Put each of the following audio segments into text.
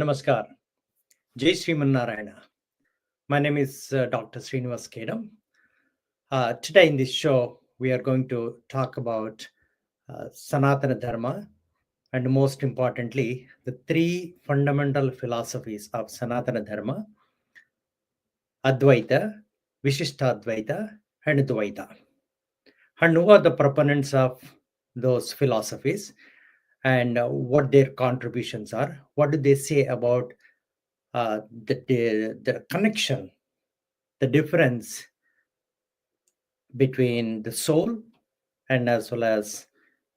Namaskar. Jai Srimanarayana. My name is Dr. Srinivas Khedam. Today in this show, we are going to talk about Sanatana Dharma and most importantly, the three fundamental philosophies of Sanatana Dharma, Advaita, Vishishtadvaita, and Dvaita. And who are the proponents of those philosophies and what their contributions are? What do they say about the connection, the difference between the soul and as well as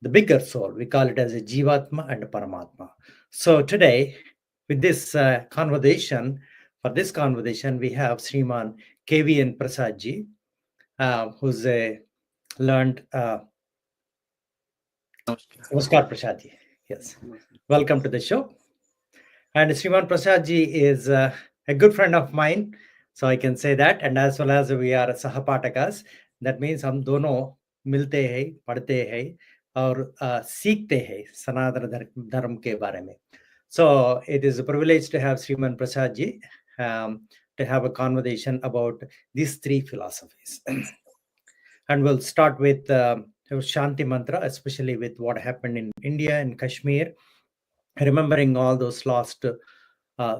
the bigger soul? We call it as a Jivatma and a Paramatma. So today, with this conversation, we have Sriman K.V.A.N. Prasad ji, who's a learned Namaskar Prasad ji. Yes, welcome to the show. And Sriman Prasad ji is a good friend of mine, so I can say that. And as well as we are Sahapatakas, that means हम दोनों मिलते हैं, पढ़ते हैं और सीखते हैं सनातन धर्म के बारे में. So it is a privilege to have Sriman Prasad ji to have a conversation about these three philosophies. And we'll start with Shanti Mantra, especially with what happened in India and Kashmir, remembering all those lost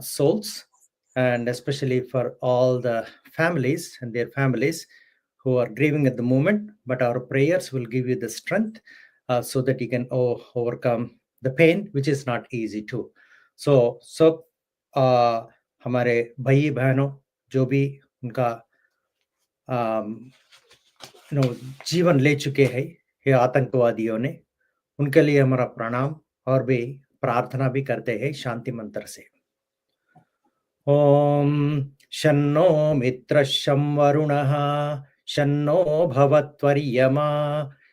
souls, and especially for all the families and their families who are grieving at the moment. But our prayers will give you the strength so that you can overcome the pain, which is not easy too. So हमारे भाई बहनों जो भी उनका जीवन ले चुके हैं ये आतंकवादियों ने, उनके लिए हमारा प्रणाम और भी प्रार्थना भी करते हैं शांति मंत्र से. ओम शन्नो मित्रशं वरुणः शन्नो भवत्वर्यमा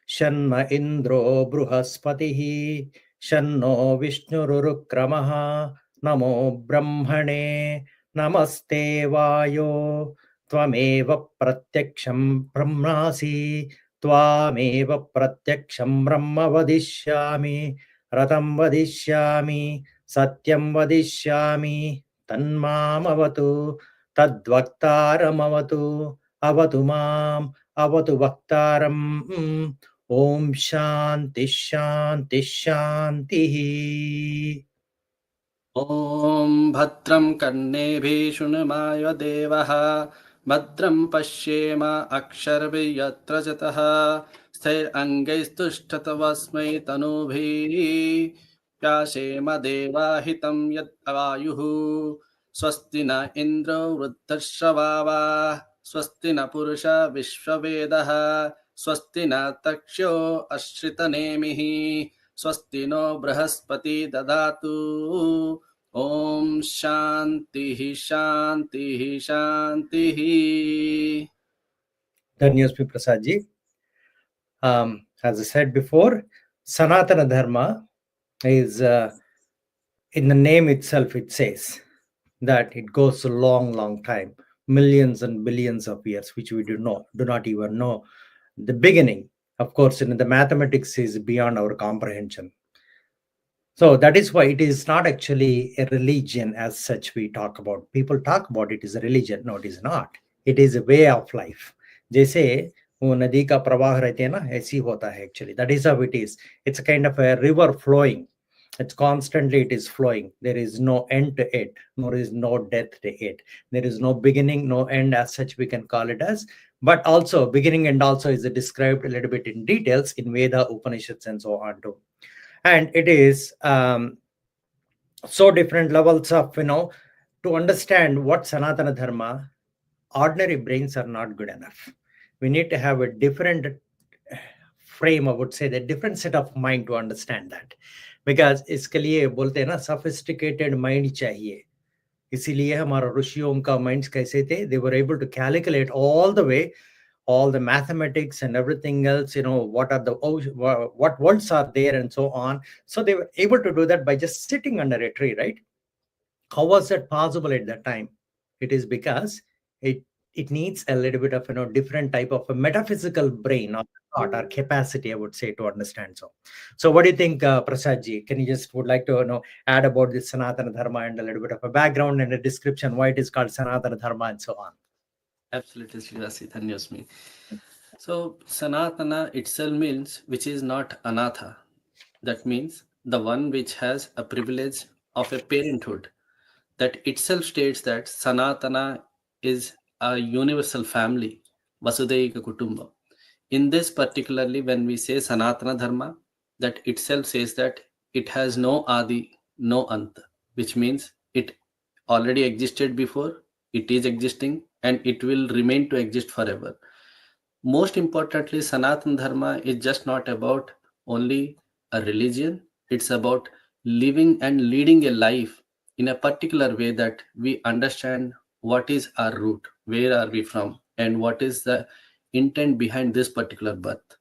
शन्न इन्द्रो बृहस्पतिः शन्नो विष्णुरुक्रमः नमो ब्रह्मणे नमस्ते वायो त्वमेव प्रत्यक्षं ब्रह्मासि त्वामेव प्रत्यक्षं ब्रह्म वदिष्यामि रतं वदिष्यामि सत्यं वदिष्यामि तन्मामवतु तद्वक्तारमवतु अवतु माम् अवतु वक्तारम्. ओम शांति शांति शांतिः. ओम भद्रं कर्णेभिः शृणुमाय देवः भद्रं पश्येम अक्षरभिर्यत्र जतः स्थिरैरङ्गैस्तुष्टुवस्मै तनूभिः व्यासेम देवाहितं यद्वायुः. स्वस्ति न इन्द्रो वृद्धश्रवाः स्वस्ति न पुरुषा विश्ववेदः स्वस्ति न तक्ष्यो अश्रितनेमिः स्वस्ति नो बृहस्पति ददातु. ओम शांति शांति शांति. Dhanyasmi Prasad ji. As I said before, Sanatana Dharma is in the name itself. It says that it goes a long time, millions and billions of years, which we do not even know the beginning. Of course, the mathematics is beyond our comprehension. So that is why it is not actually a religion as such we talk about. People talk about it as a religion. No, it is not. It is a way of life. जैसे वो नदी का प्रवाह रहते हैं ना, ऐसी होता है actually. That is how it is. It's a kind of a river flowing. It's constantly, it is flowing. There is no end to it, nor is no death to it. There is no beginning, no end as such we can call it as. But also beginning and also is described a little bit in details in Veda, Upanishads and so on too. And it is so different levels of, to understand what Sanatana Dharma, ordinary brains are not good enough. We need to have a different frame, I would say, the different set of mind to understand that. Because इसके लिए बोलते हैं ना sophisticated mind चाहिए. इसीलिए हमारा ऋषियों का minds कैसे थे? They were able to calculate all the way, all the mathematics and everything else, what worlds are there and so on. So they were able to do that by just sitting under a tree, right? How was that possible at that time? It is because it it needs a little bit of different type of a metaphysical brain or thought or capacity, I would say, to understand. So what do you think, Prasad ji? Can you just would like to add about this Sanatana Dharma and a little bit of a background and a description why it is called Sanatana Dharma and so on? Absolutely, Srinivas. Dhanyasmi. So Sanatana itself means which is not anatha. That means the one which has a privilege of a parenthood. That itself states that Sanatana is a universal family, Vasudeika Kutumba. In this particularly, when we say Sanatana Dharma, that itself says that it has no Adi, no Anta, which means it already existed before, it is existing, and it will remain to exist forever. Most importantly, Sanatana Dharma is just not about only a religion, it's about living and leading a life in a particular way that we understand what is our root, where are we from, and what is the intent behind this particular birth.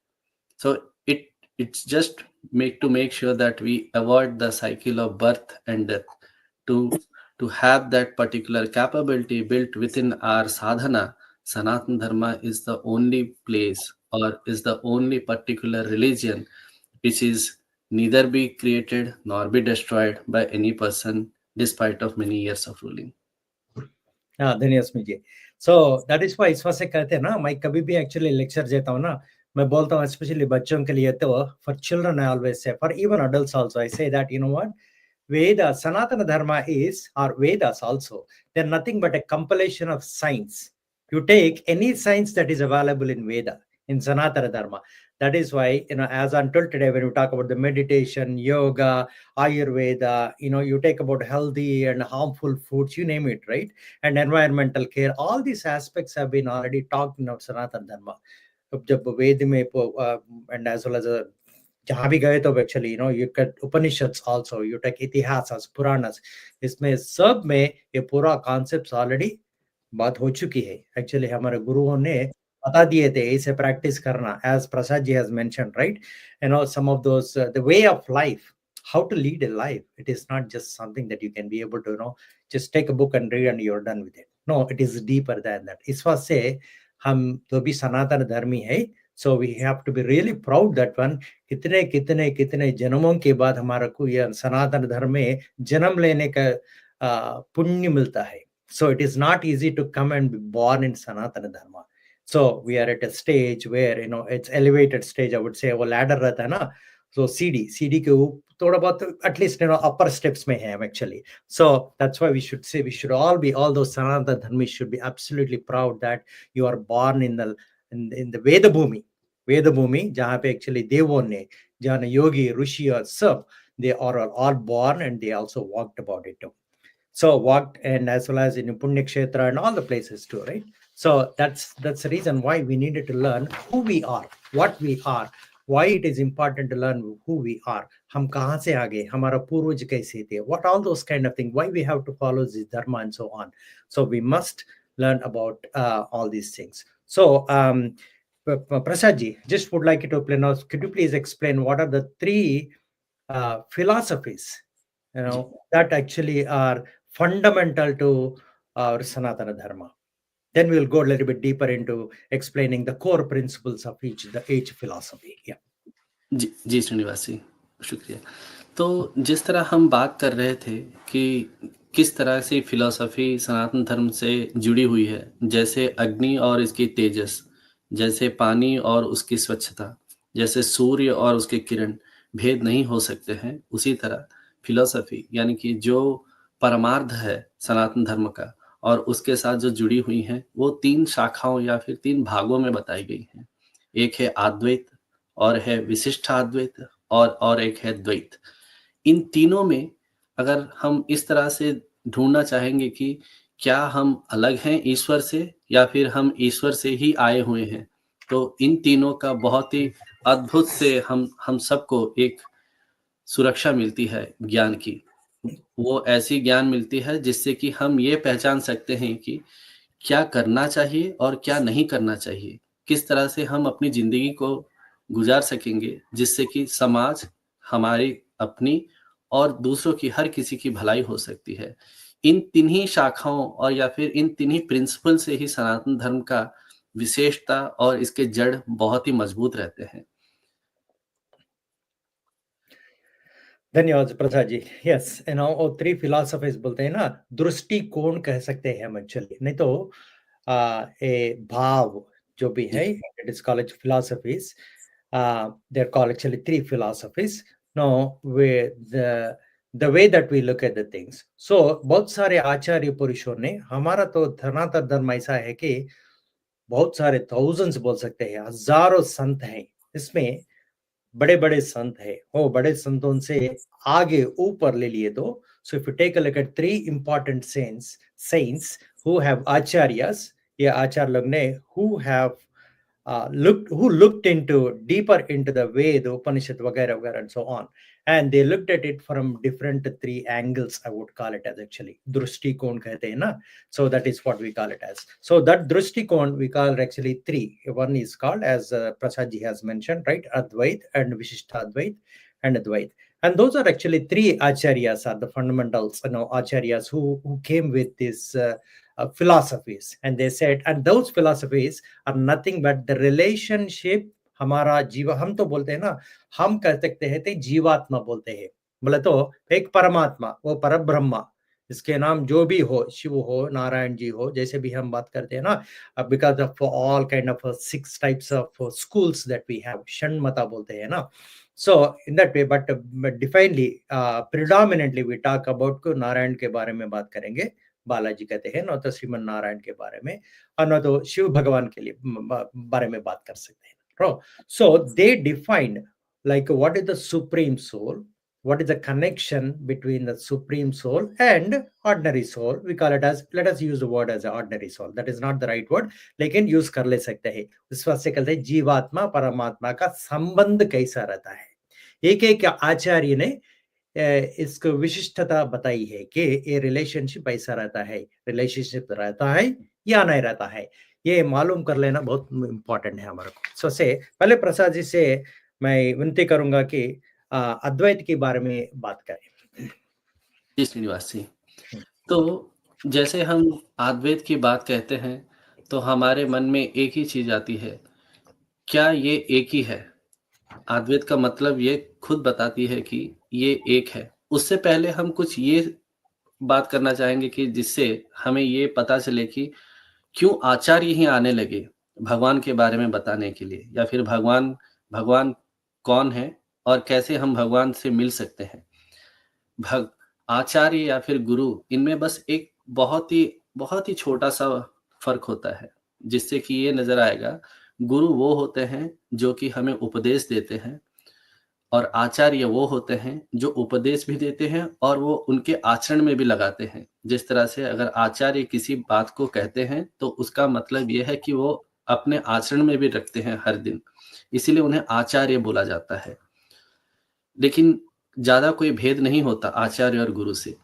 So it's just make sure that we avoid the cycle of birth and death to to have that particular capability built within our sadhana. Sanatana Dharma is the only place or is the only particular religion which is neither be created nor be destroyed by any person despite of many years of ruling. हाँ धन्यवाद जी. So that is why इस वजह से कहते हैं ना, मैं कभी भी एक्चुअली लेक्चर देता हूँ ना, मैं बोलता हूँ स्पेशली बच्चों के लिए, तो for children I always say, for even adults also I say that, you know what, Veda, Sanatana Dharma is, or Vedas also, they're nothing but a compilation of science. You take any science that is available in Veda, in Sanatana Dharma. That is why, as until today, when we talk about the meditation, yoga, Ayurveda, you take about healthy and harmful foods, you name it, right? And environmental care, all these aspects have been already talked in Sanatana Dharma. जब वेद में and as well as जहाँ भी गए तो actually you get Upanishads also, you take इतिहास, पुराणास, इसमें सब में ये पूरा कॉन्सेप्ट्स ऑलरेडी बात हो चुकी है. एक्चुअली हमारे गुरुओं ने बता दिए थे इसे प्रैक्टिस करना, as Prasad ji has mentioned, right? Some of those the way of life, how to lead a life. It is not just something that you can be able to just take a book and read and you're done with it. No, it is deeper than that. इस वजह से हम तो भी सनातन धर्मी है. So we have to be really proud that one, कितने कितने कितने जन्मों के बाद हमारा को यह सनातन धर्म में जन्म लेने का पुण्य मिलता है. So it is not easy to come and be born in Sanatana Dharma. So we are at a stage where, it's elevated stage, I would say, वो ladder रहता है ना. So CD के थोड़ा बहुत at least, upper steps में है actually. So that's why we should say, we should all those Sanatana Dharmis should be absolutely proud that you are born in the Veda Bhumi, जहाँ पे actually देवों ने, जहाँ yogi, rishi or सब, they are all born and they also walked about it too. So walked, and as well as in Punya Kshetra and all the places too, right? So that's the reason why we needed to learn who we are, what we are, why it is important to learn who we are. हम कहाँ से आ गए, हमारा पूर्वज कैसे थे, what all those kind of things, why we have to follow this dharma and so on. So we must learn about all these things. So Prasad ji, just would like you to explain now, could you please explain what are the three philosophies, that actually are fundamental to our Sanatana Dharma? Then we'll go a little bit deeper into explaining the core principles of each philosophy. Yeah. जी श्रीनिवास जी, शुक्रिया. तो जिस तरह हम बात कर रहे थे कि किस तरह से फिलॉसफी सनातन धर्म से जुड़ी हुई है, जैसे अग्नि और इसकी तेजस, जैसे पानी और उसकी स्वच्छता, जैसे सूर्य और उसके किरण भेद नहीं हो सकते हैं, उसी तरह फिलॉसफी यानी कि जो परमार्थ है सनातन धर्म का और उसके साथ जो जुड़ी हुई हैं, वो 3 शाखाओं या फिर 3 भागों में बताई गई हैं. एक है अद्वैत, और है विशिष्टाद्वैत, और एक है द्वैत. इन तीनों में अगर हम इस तरह से ढूंढना चाहेंगे कि क्या हम अलग हैं ईश्वर से या फिर हम ईश्वर से ही आए हुए हैं, तो इन तीनों का बहुत ही अद्भुत से हम सबको एक सुरक्षा मिलती है ज्ञान की. वो ऐसी ज्ञान मिलती है जिससे कि हम ये पहचान सकते हैं कि क्या करना चाहिए और क्या नहीं करना चाहिए, किस तरह से हम अपनी जिंदगी को गुजार सकेंगे जिससे कि समाज, हमारी अपनी और दूसरों की, हर किसी की भलाई हो सकती है. इन तिन्ही शाखाओं और या फिर इन तिन्ही प्रिंसिपल से ही सनातन धर्म का विशेषता और इसके जड़ बहुत ही मजबूत रहते हैं। धन्यवाद प्रसाद जी। यस, वो थ्री फिलोसफीज बोलते हैं ना, दृष्टिकोण कह सकते हैं हम एक्चुअली, नहीं तो ए भाव जो भी है, it is called philosophies, they are called actually three philosophies. No way the way that we look at the things. So बहुत सारे आचार्य पुरुषों ने, हमारा तो सनातन धर्म ऐसा है कि बहुत सारे थाउजेंड्स बोल सकते हैं, हजारों संत हैं इसमें, बड़े बड़े संत है, वो बड़े संतों से आगे ऊपर ले लिए तो, so if you take a look at three important saints who have acharyas, ये आचार्य लोग ने who have who looked deeper into the Ved, Upanishad, वगैरह वगैरह, and so on, and they looked at it from different three angles. I would call it as actually दृष्टिकोण कहते हैं ना, so that is what we call it as. So that दृष्टिकोण we call actually three. One is called, as Prasad ji has mentioned, right, Advaita and Vishishtadvaita and Advaita. And those are actually three acharyas, are the fundamentals, acharyas who came with this philosophies, and they said, and those philosophies are nothing but the relationship, हमारा जीवा, हम तो बोलते हैं ना, हम कह सकते हैं तो जीवात्मा बोलते हैं, बोले तो एक परमात्मा, वो परब्रह्मा, इसके नाम जो भी हो, शिव हो, नारायण जी हो, जैसे भी हम बात करते हैं ना, because of all kind of 6 types of schools that we have, षण्मता बोलते हैं ना. So in that way, but definedly, predominantly we talk about Narayan के बारे में बात करेंगे, बालाजी कहते हैं ना, तो श्रीमन नारायण के बारे में, और ना तो शिव भगवान के लिए बारे में बात कर सकते हैं. So they defined like what is the supreme soul, what is the connection between the supreme soul and ordinary soul. We call it as, let us use the word as ordinary soul, that is not the right word, लेकिन use कर ले सकते हैं. इस वास्ते कहते हैं जीवात्मा परमात्मा का संबंध कैसा रहता है. एक एक आचार्य ने इसको विशिष्टता बताई है कि ये रिलेशनशिप ऐसा रहता है, रिलेशनशिप रहता है या नहीं रहता है, ये मालूम कर लेना बहुत इंपॉर्टेंट है हमारे को. सो से पहले प्रसाद जी से मैं विनती करूंगा कि अद्वैत के बारे में बात करें. जी श्रीनिवास जी, तो जैसे हम अद्वैत की बात कहते हैं तो हमारे मन में एक ही चीज आती है, क्या ये एक ही है? अद्वैत का मतलब ये खुद बताती है कि ये एक है. उससे पहले हम कुछ ये बात करना चाहेंगे कि जिससे हमें ये पता चले कि क्यों आचार्य ही आने लगे भगवान के बारे में बताने के लिए, या फिर भगवान भगवान कौन है और कैसे हम भगवान से मिल सकते हैं. भग आचार्य या फिर गुरु, इनमें बस एक बहुत ही छोटा सा फर्क होता है, जिससे कि ये नजर आएगा, गुरु वो होते हैं जो कि हमें उपदेश देते हैं, और आचार्य वो होते हैं जो उपदेश भी देते हैं और वो उनके आचरण में भी लगाते हैं. जिस तरह से अगर आचार्य किसी बात को कहते हैं तो उसका मतलब ये है कि वो अपने आचरण में भी रखते हैं हर दिन, इसीलिए उन्हें आचार्य बोला जाता है. लेकिन ज्यादा कोई भेद नहीं होता आचार्य और गुरु से.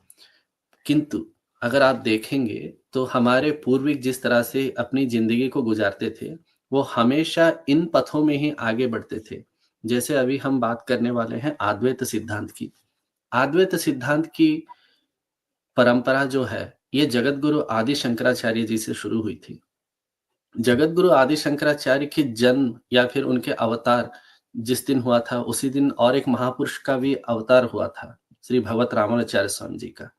किंतु अगर आप देखेंगे तो हमारे पूर्वज जिस तरह से अपनी जिंदगी को गुजारते थे, वो हमेशा इन पथों में ही आगे बढ़ते थे. जैसे अभी हम बात करने वाले हैं अद्वैत सिद्धांत की. अद्वैत सिद्धांत की परंपरा जो है, ये जगत गुरु आदि शंकराचार्य जी से शुरू हुई थी. जगत गुरु आदि शंकराचार्य की जन्म या फिर उनके अवतार जिस दिन हुआ था, उसी दिन और एक महापुरुष का भी अवतार हुआ था, श्री भगवत रामानुचार्य स्वामी जी का.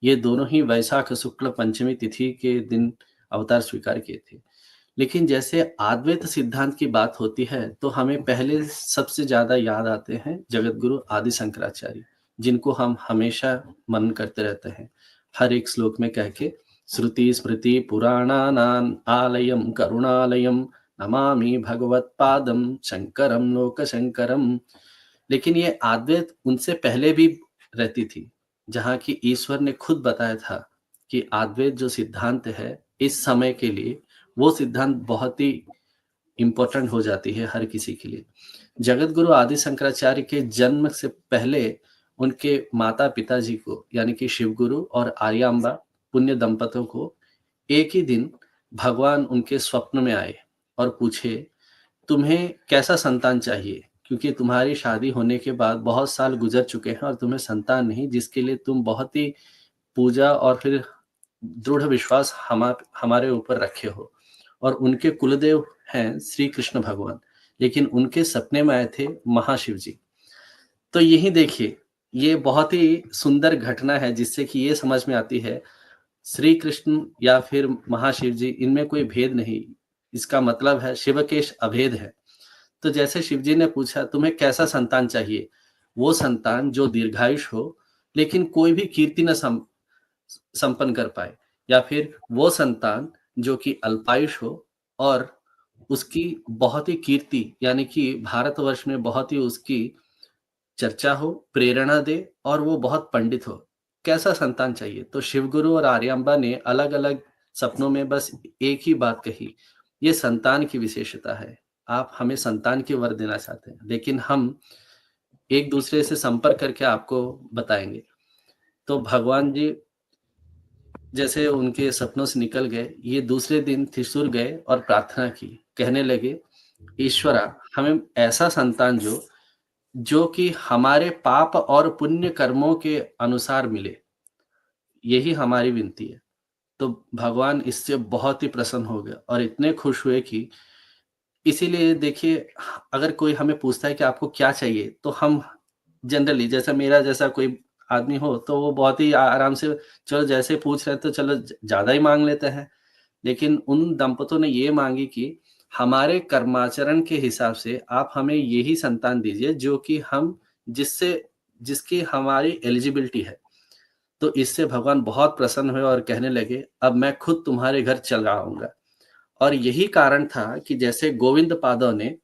ये दोनों ही वैशाख शुक्ल पंचमी तिथि के दिन अवतार स्वीकार किए थे. लेकिन जैसे अद्वैत सिद्धांत की बात होती है तो हमें पहले सबसे ज्यादा याद आते हैं जगत गुरु आदि शंकराचार्य, जिनको हम हमेशा मनन करते रहते हैं, हर एक श्लोक में कह के, श्रुति स्मृति पुराणानां आलयम करुणालयम नमामि भगवत्पादम शंकरम लोक शंकरम. लेकिन ये अद्वैत उनसे पहले भी रहती थी, जहाँ की ईश्वर ने खुद बताया था कि अद्वैत जो सिद्धांत है इस समय के लिए, वो सिद्धांत बहुत ही इंपॉर्टेंट हो जाती है हर किसी के लिए. जगत गुरु आदि शंकराचार्य के जन्म से पहले उनके माता पिताजी को, यानी कि शिव गुरु और आर्यांबा पुण्य दंपतों को, एक ही दिन भगवान उनके स्वप्न में आए और पूछे, तुम्हें कैसा संतान चाहिए, क्योंकि तुम्हारी शादी होने के बाद बहुत साल गुजर चुके हैं और तुम्हें संतान नहीं, जिसके लिए तुम बहुत ही पूजा और फिर दृढ़ विश्वास हमारे ऊपर रखे हो। और उनके कुलदेव हैं श्री कृष्ण भगवान, लेकिन उनके सपने में आए थे महाशिव जी। तो यही देखिए, ये बहुत ही सुंदर घटना है जिससे कि ये समझ में आती है, श्री कृष्ण या फिर महाशिव जी, इनमें कोई भेद नहीं। इसका मतलब है शिवकेश अभेद है। तो जैसे शिव जी ने पूछा तुम्हें कैसा संतान चाहिए? वो संतान जो दीर्घायुष हो, लेकिन कोई भी कीर्ति न संपन्न कर पाए, या फिर वो संतान जो कि अल्पायुष हो और उसकी बहुत ही कीर्ति, यानी कि भारतवर्ष में बहुत ही उसकी चर्चा हो, प्रेरणा दे और वो बहुत पंडित हो। कैसा संतान चाहिए? तो शिवगुरु और आर्यांबा ने अलग-अलग सपनों में बस एक ही बात कही, ये संतान की विशेषता है। आप हमें संतान के वर देना चाहते हैं, लेकिन हम एक-दूसरे से संपर्क करके आपको बताएँगे। तो भगवान जी जैसे उनके सपनों से निकल गए, ये दूसरे दिन त्रिशूर गए और प्रार्थना की। कहने लगे, ईश्वरा, हमें ऐसा संतान जो कि हमारे पाप और पुण्य कर्मों के अनुसार मिले, यही हमारी विनती है। तो भगवान इससे बहुत ही प्रसन्न हो गए और इतने खुश हुए कि इसीलिए देखिए, अगर कोई हमें पूछता है कि आपको क्या चाहिए, तो हम जनरली, जैसा मेरा जैसा कोई आदमी हो, तो वो बहुत ही आराम से, चलो जैसे पूछ रहे हैं तो चलो ज़्यादा ही माँग लेते हैं। लेकिन उन दंपतों ने ये माँगी कि हमारे कर्माचरण के हिसाब से आप हमें यही संतान दीजिए जो कि हम जिससे जिसकी हमारी एलिजिबिलिटी है। तो इससे भगवान बहुत प्रसन्न हुए और कहने लगे, अब मैं खुद तुम्हारे घर चला आऊँगा। और यही कारण था कि जैसे गोविंद पादों ने,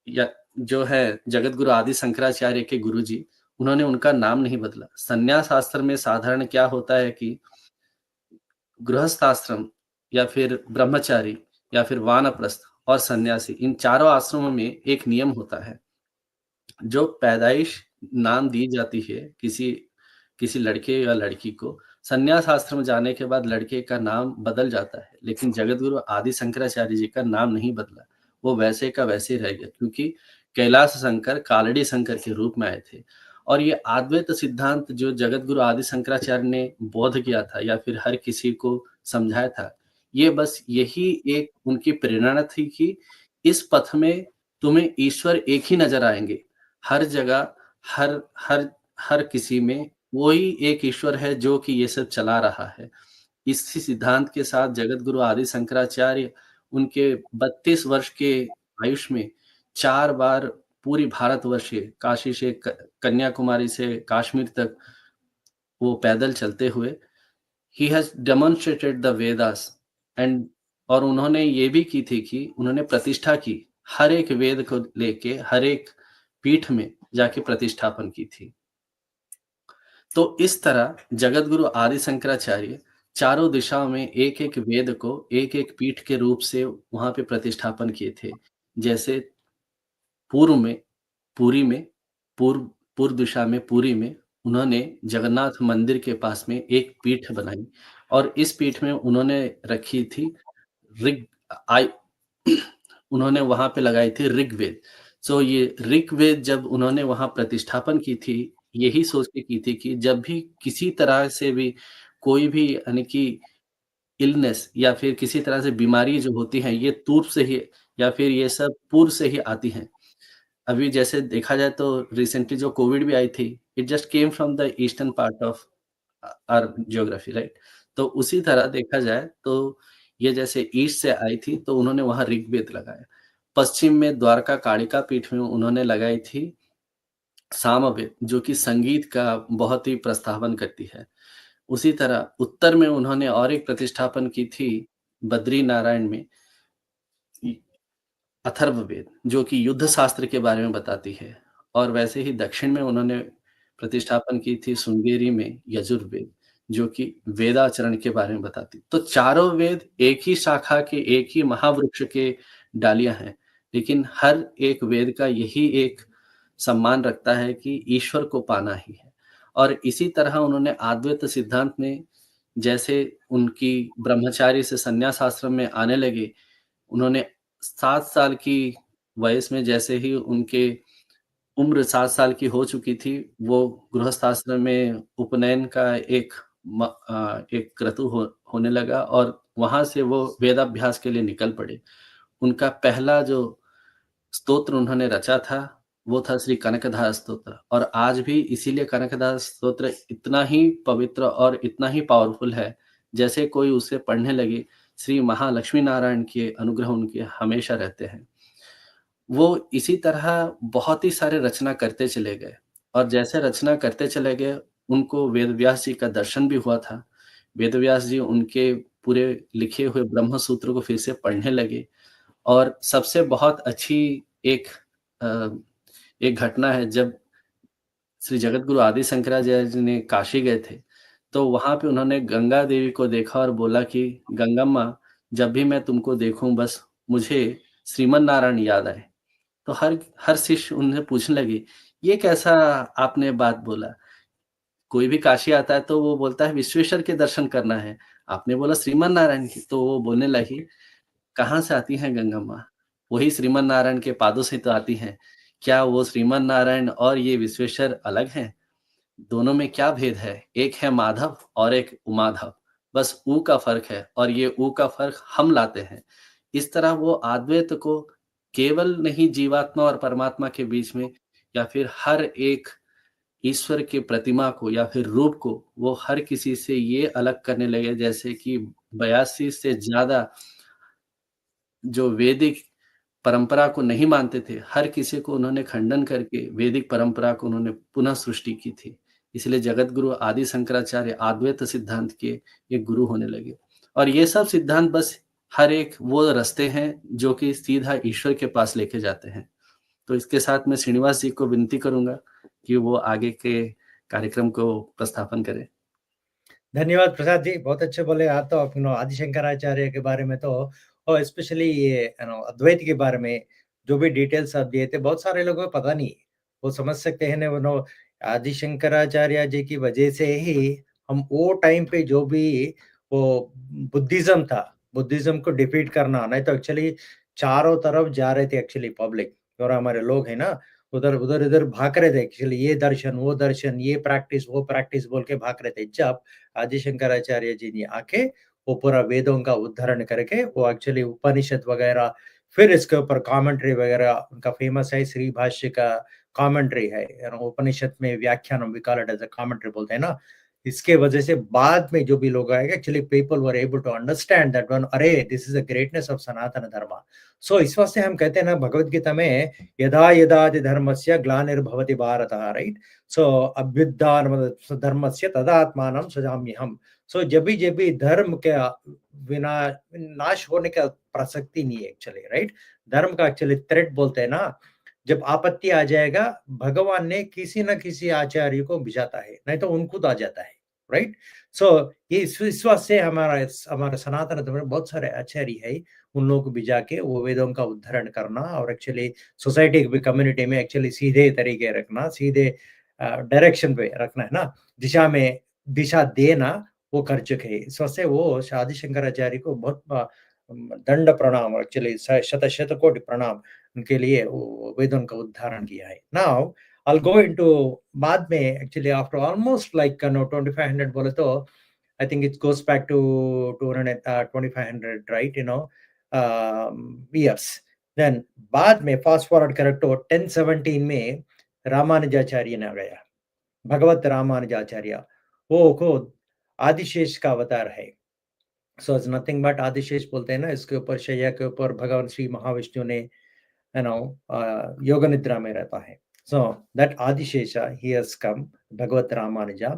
या जो है जगत गुरु आदि शंकराचार्य के गुरुजी, उन्होंने उनका नाम नहीं बदला। संन्यास आश्रम में साधारण क्या होता है कि गृहस्थ आश्रम या फिर ब्रह्मचारी या फिर वानप्रस्थ और सन्यासी, इन चारों आश्रमों में एक नियम होता है। जो पैदाइश नाम दी जाती है किसी किसी लड़के या लड़की को, संन्यास आश्रम जाने के बाद लड़के का नाम बदल जाता है, लेकिन जगतगुरु आदि शंकराचार्य जी का नाम नहीं बदला। वो वैसे का वैसे ही रह गया, क्योंकि कैलाश शंकर कालड़ी शंकर के रूप में आए थे। और ये अद्वैत सिद्धांत जो जगतगुरु आदि शंकराचार्य ने बोध किया था या फिर हर किसी को समझाया था, ये बस यही एक उनकी प्रेरणा थी कि इस पथ में तुम्हें ईश्वर एक ही नज़र आएँगे। हर जगह, हर हर हर किसी में वही एक ईश्वर है जो कि ये सब चला रहा है। इसी सिद्धांत के साथ जगत गुरु आदि शंकराचार्य उनके 32 वर्ष के आयुष में 4 बार पूरी भारतवर्ष के काशी से कन्याकुमारी से कश्मीर तक वो पैदल चलते हुए he has demonstrated the Vedas and, और उन्होंने ये भी की थी कि उन्होंने प्रतिष्ठा की, हर एक वेद को लेके हर एक पीठ में जाके प्रतिष्ठापन की थी। तो इस तरह जगत गुरु आदि शंकराचार्य चारों दिशाओं में एक-एक वेद को एक-एक पीठ के रूप से वहाँ पे प्रतिष्ठापन किए थे। जैसे पूर्व में पुरी में पूर्व पूर्व दिशा में पुरी में उन्होंने जगन्नाथ मंदिर के पास में एक पीठ बनाई और इस पीठ में उन्होंने रखी थी ऋग आय उन्होंने वहाँ पे लगाई थी ऋग्वेद। सो ये ऋग्वेद जब उन्होंने वहाँ प्रतिष्ठापन की थी, यही सोच के की थी कि जब भी किसी तरह से भी कोई भी यानी कि इलनेस या फिर किसी तरह से बीमारी जो होती हैं, ये पूर्व से ही या फिर ये सब पूर्व से ही आती हैं। अभी जैसे देखा जाए तो रिसेंटली जो कोविड भी आई थी, it just came from the eastern part of our geography, right? तो उसी तरह देखा जाए तो ये जैसे ईस्ट से आई थी तो उन्होंने वहाँ ऋग्वेद लगाया। पश्चिम में द्वारका कालिका पीठ में उन्होंने लगाई थी सामवेद, जो कि संगीत का बहुत ही प्रस्तावन करती है। उसी तरह उत्तर में उन्होंने और एक प्रतिष्ठापन की थी बद्री नारायण में अथर्ववेद, जो कि युद्ध शास्त्र के बारे में बताती है। और वैसे ही दक्षिण में उन्होंने प्रतिष्ठापन की थी श्रृंगेरी में यजुर्वेद, जो कि वेदाचरण के बारे में बताती। तो चारों वेद एक ही शाखा के, एक ही महावृक्ष के डालियाँ हैं, लेकिन हर एक वेद का यही एक सम्मान रखता है कि ईश्वर को पाना ही है। और इसी तरह उन्होंने अद्वैत सिद्धांत में, जैसे उनकी ब्रह्मचारी से संन्यास आश्रम में आने लगे, उन्होंने 7 साल की वयस में जैसे ही उनके उम्र 7 साल की हो चुकी थी, वो गृहस्थ आश्रम में उपनयन का एक एक क्रतु होने लगा और वहां से वो वेदाभ्यास के लिए निकल पड़े। उनका पहला जो स्तोत्र उन्होंने रचा था, वो था श्री कनकदास स्तोत्र, और आज भी इसीलिए कनकदास स्तोत्र इतना ही पवित्र और इतना ही पावरफुल है, जैसे कोई उसे पढ़ने लगे, श्री महालक्ष्मी नारायण के अनुग्रह उनके हमेशा रहते हैं। वो इसी तरह बहुत ही सारे रचना करते चले गए, और जैसे रचना करते चले गए, उनको वेदव्यास जी का दर्शन भी हुआ था। वेदव्यास जी उनके पूरे लिखे हुए ब्रह्म सूत्र को फिर से पढ़ने लगे, और सबसे बहुत अच्छी एक अ, एक घटना है, जब श्री जगतगुरु आदि शंकराचार्य जी ने काशी गए थे, तो वहाँ पे उन्होंने गंगा देवी को देखा और बोला कि गंगम्मा, जब भी मैं तुमको देखूं बस मुझे श्रीमन नारायण याद आए। तो हर हर शिष्य उनसे पूछने लगे, ये कैसा आपने बात बोला? कोई भी काशी आता है तो वो बोलता है विश्वेश्वर के दर्शन करना है, आपने बोला श्रीमन नारायण की। तो वो बोलने लगी, कहाँ से आती हैं गंगा माँ? वही श्रीमन नारायण के पादों से तो आती हैं। क्या वो श्रीमन नारायण और ये विश्वेश्वर अलग हैं? दोनों में क्या भेद है? एक है माधव और एक उमाधव। बस ऊ का फ़र्क है, और ये ऊ का फ़र्क हम लाते हैं। इस तरह वो अद्वैत को केवल नहीं जीवात्मा और परमात्मा के बीच में, या फिर हर एक ईश्वर की प्रतिमा को या फिर रूप को वो हर किसी से ये अलग करने लगे, जैसे कि 82 से ज़्यादा जो वैदिक परंपरा को नहीं मानते थे, हर किसी को उन्होंने खंडन करके वैदिक परंपरा को उन्होंने पुनः सृष्टि की थी। इसलिए जगत गुरु आदि शंकराचार्य अद्वैत सिद्धांत के एक गुरु होने लगे। और ये सब सिद्धांत बस हर एक वो रास्ते हैं जो कि सीधा ईश्वर के पास लेके जाते हैं। तो इसके साथ मैं श्रीनिवास जी को विनती करूँगा कि वो आगे के कार्यक्रम को प्रस्थापन करें। धन्यवाद प्रसाद जी, बहुत अच्छे बोले आप तो। आदि शंकराचार्य के बारे में तो, और स्पेशली ये अद्वैत के बारे में जो भी डिटेल्स आप दिए थे, बहुत सारे लोगों को पता नहीं। वो समझ सकते हैं ना, आदि शंकराचार्य जी की वजह से ही हम वो टाइम पे जो भी वो बुद्धिज्म था, बुद्धिज्म को डिफीट करना, नहीं तो एक्चुअली चारों तरफ जा रहे थे एक्चुअली पब्लिक, और हमारे लोग है ना, उधर उधर इधर भाग रहे थे एक्चुअली, ये दर्शन वो दर्शन, ये प्रैक्टिस वो प्रैक्टिस बोल के भाग रहे थे। जब आदि शंकराचार्य जी ने आके वो पूरा वेदों का उद्धरण करके वो एक्चुअली उपनिषद वगैरह, फिर इसके ऊपर कमेंट्री वगैरह उनका फेमस है, श्री भाष्य का कमेंट्री है, उपनिषद में व्याख्यान, we call it as a commentary बोलते हैं ना। इसके वजह से बाद में जो भी लोग आएंगे, actually people were able to understand that one, अरे this is the greatness of Sanatan Dharma. So इस वास्ते हम कहते हैं ना भगवत गीता में, यदा यदा धर्मस्य ग्लानिर्भवति भारत, राइट। सो अभ्युत्थान धर्मस्य तदात्मानं सृजाम्यहम्। सो जब भी धर्म के विना नाश होने का प्रसक्ति नहीं है एक्चुअली, राइट। धर्म का एक्चुअली थ्रेट बोलते हैं ना, जब आपत्ति आ जाएगा, भगवान ने किसी न किसी आचार्य को भिजाता है, नहीं तो उन खुद आ जाता है, राइट। सो ये इस विश्वास से हमारा हमारा सनातन धर्म में बहुत सारे आचार्य है, उन लोगों को भिजा के वो वेदों का उद्धरण करना, और एक्चुअली सोसाइटी की कम्युनिटी में एक्चुअली सीधे तरीके रखना, सीधे डायरेक्शन पे रखना, है ना, दिशा में दिशा देना, वो कर चुके हैं। इस वजह से वो आदि शंकराचार्य को बहुत दंड प्रणाम, एक्चुअली शत शत कोटि प्रणाम उनके लिए, वो वेदों का उद्धारण किया है। नाउ I'll go into बाद में, एक्चुअली आफ्टर ऑलमोस्ट लाइक 2500 बोले तो, I think it goes back to 200 2500, right, years. Then बाद में फास्ट फॉरवर्ड करें तो 1017 में रामानुजाचार्य ने आ गया, भगवत रामानुजाचार्य, वो खुद आदिशेष का अवतार है। So it's nothing but Adishesha बोलते हैं ना, इसके ऊपर शैया के ऊपर भगवान श्री महाविष्णु ने योग निद्रा में रहता है। So that Adishesha, he has come, Bhagavat Ramanuja.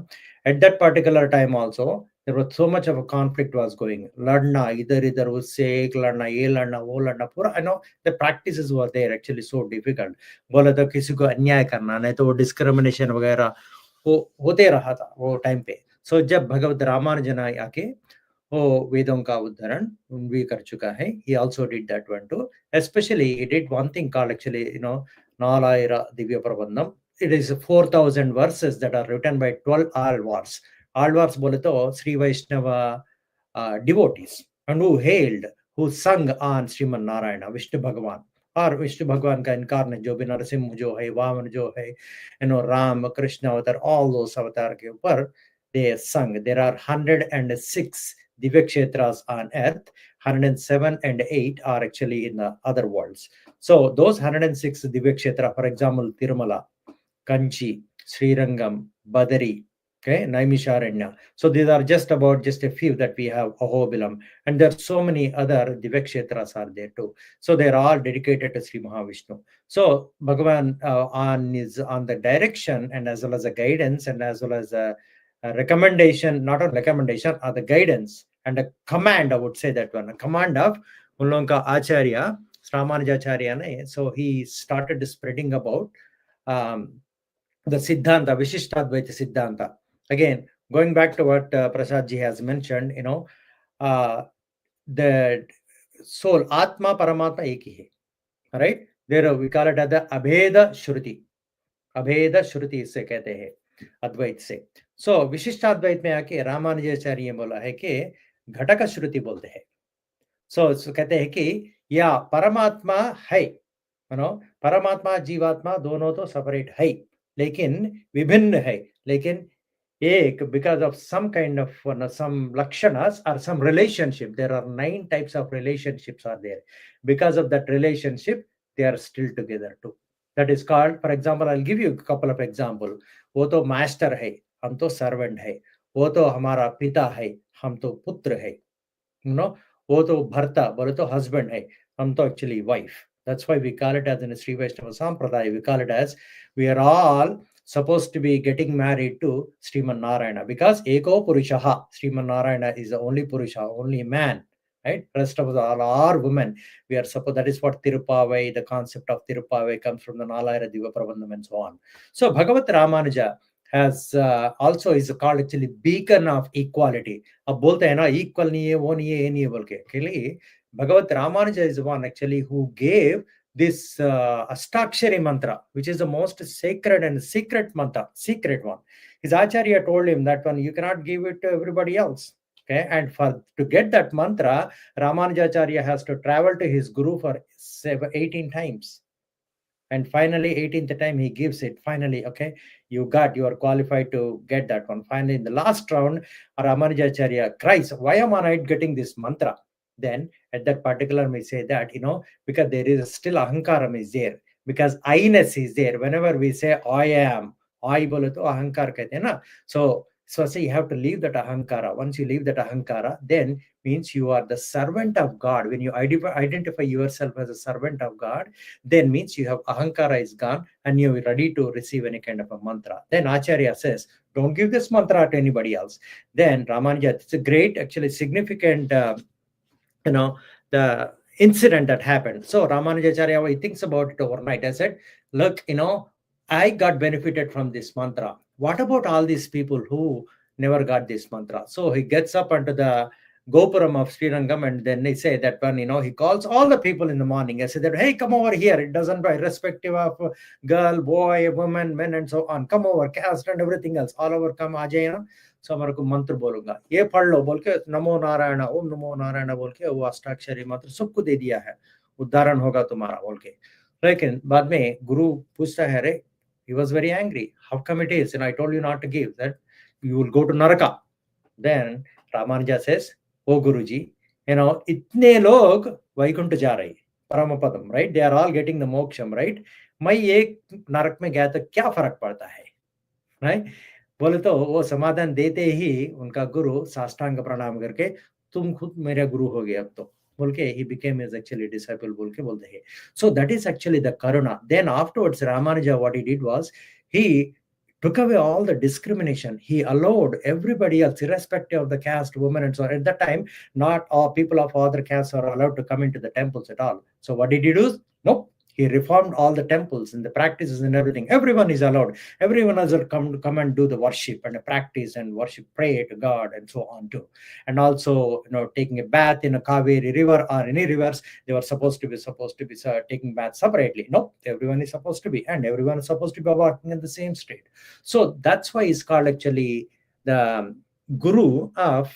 At that particular time also, there was so much of a conflict was going. लड़ना इधर इधर, उससे एक लड़ना, ये लड़ना वो लड़ना, पूरा the practices were there actually so difficult. बोला तो किसी को अन्याय करना, नहीं तो वो डिस्क्रिमिनेशन वगैरह वो होते रहा था वो टाइम पे। सो जब भगवत रामानुजन आके वो वेदों का उद्धरण भी कर चुका है, he also did that one too. Especially he did one thing called actually, Nalayira Divya Prabandham. It is 4,000 verses that are written by 12 alvars. Alvars बोले तो Sri Vaishnava devotees, and who hailed, who sung on Sriman Narayana, Vishnu Bhagavan, और विष्णु भगवान का incarnate जो भी नरसिंह जो है, वामन जो है, राम कृष्ण अवतार, ऑल दोस अवतार के ऊपर they sung. There are 106 Divyakshetras on earth, 107 and 8 are actually in the other worlds. So those 106 Divyakshetra, for example, Tirumala, Kanchi, Srirangam, Badari, okay, Naimisharanya. So these are just a few that we have, Ahobilam, and there are so many other Divyakshetras are there too. So they're all dedicated to Sri Mahavishnu. So Bhagavan is on the direction and as well as the guidance and as well as a recommendation, not a recommendation, or the guidance and a command, I would say that one, a command of Ullanka Acharya, Ramanujacharya. So he started spreading about the Siddhanta, Vishishtadvaita Siddhanta. Again, going back to what Prasad ji has mentioned, the soul, Atma, Paramatma, ek hi hai. Right? There we call it as the Abheda Shruti. अभेद श्रुति से कहते हैं अद्वैत से. सो विशिष्टाद्वैत में आके रामानुजाचार्य बोला है कि घटक श्रुति बोलते हैं. सो कहते हैं कि या परमात्मा है, परमात्मा जीवात्मा दोनों तो सेपरेट है लेकिन विभिन्न है, लेकिन एक because of some kind of some lakshanas or some relationship, there are 9 types of relationships are there. Because of that relationship, they are still together too. That is called, for example, I'll give you a couple of example. वो तो master है, हम तो servant है. वो तो हमारा पिता है, हम तो पुत्र है. वो तो भर्ता, बोले तो husband है, हम तो actually wife. That's why we call it as in Sri Vaishnava Sampradaya, we call it as we are all supposed to be getting married to Sriman Narayana, because Eko Purushaha, Sriman Narayana is the only Purusha, only man, right? Rest of us all are women. We are supposed, that is what Tirupavai, the concept of Tirupavai comes from the Nalayana Diva Prabandham and so on. So Bhagavat Ramanuja has also is called actually beacon of equality. अब बोलते हैं ना equal नहीं है, वो नहीं है, ये नहीं है बोल के. Actually, Bhagavat Ramanuja is the one actually who gave this Astakshari mantra, which is the most sacred and secret mantra, secret one. His Acharya told him that one you cannot give it to everybody else. Okay, and to get that mantra, Ramanujacharya has to travel to his guru for 18 times. And finally, 18th time he gives it. Finally, okay, you are qualified to get that one. Finally, in the last round, Ramanujacharya cries, why am I not getting this mantra? Then at that particular we say that, because there is still ahankaram is there, because I-ness is there. Whenever we say I am, I bole to ahankar kehte na. So say you have to leave that ahankara. Once you leave that ahankara, then means you are the servant of God. When you identify yourself as a servant of God, then means you have ahankara is gone and you are ready to receive any kind of a mantra. Then Acharya says, don't give this mantra to anybody else. Then Ramanuja, it's a great, actually significant, the incident that happened. So Ramanujacharya, he thinks about it overnight. I said, look, I got benefited from this mantra. What about all these people who never got this mantra? So he gets up onto the Gopuram of Srirangam, and then they say that one, he calls all the people in the morning. I said that, hey, come over here. It doesn't by irrespective of girl, boy, woman, men, and so on. Come over, caste and everything else. All over come Ajay, so हमारे को मंत्र बोलूंगा, ये पढ़ लो बोल के, नमो नारायण, ओम नमो नारायण बोल के वो अष्टाक्षरी मंत्र सबको दे दिया है, उद्धारण होगा तुम्हारा बोल के. लेकिन बाद में गुरु पूछता है, रे, he was very angry. How come it is? And I told you not to give, that you will go to Naraka. Then Ramanuja says, oh Guruji, itne log Vaikuntha जा रहे, Paramapadam, right? They are all getting the moksham, right? मैं एक नरक में गया तो क्या फर्क पड़ता है, right? बोले तो वो समाधान देते ही उनका गुरु साष्टांग प्रणाम करके, तुम खुद मेरा गुरु हो गए अब तो बोल के, he became his actually disciple बोल के बोलते हैं. So that is actually the karuna. Then afterwards Ramanuja, what he did was, he took away all the discrimination. He allowed everybody else, irrespective of the caste, women, and so on. At that time, not all people of other castes are allowed to come into the temples at all. So what did he do? Nope. He reformed all the temples and the practices and everything. Everyone is allowed. Everyone has to come and do the worship and practice and worship, pray to God and so on too. And also, taking a bath in a K.V.A.N river or any rivers, they were supposed to be taking baths separately. No, everyone is supposed to be, and everyone is supposed to be walking in the same state. So that's why he's called actually the Guru of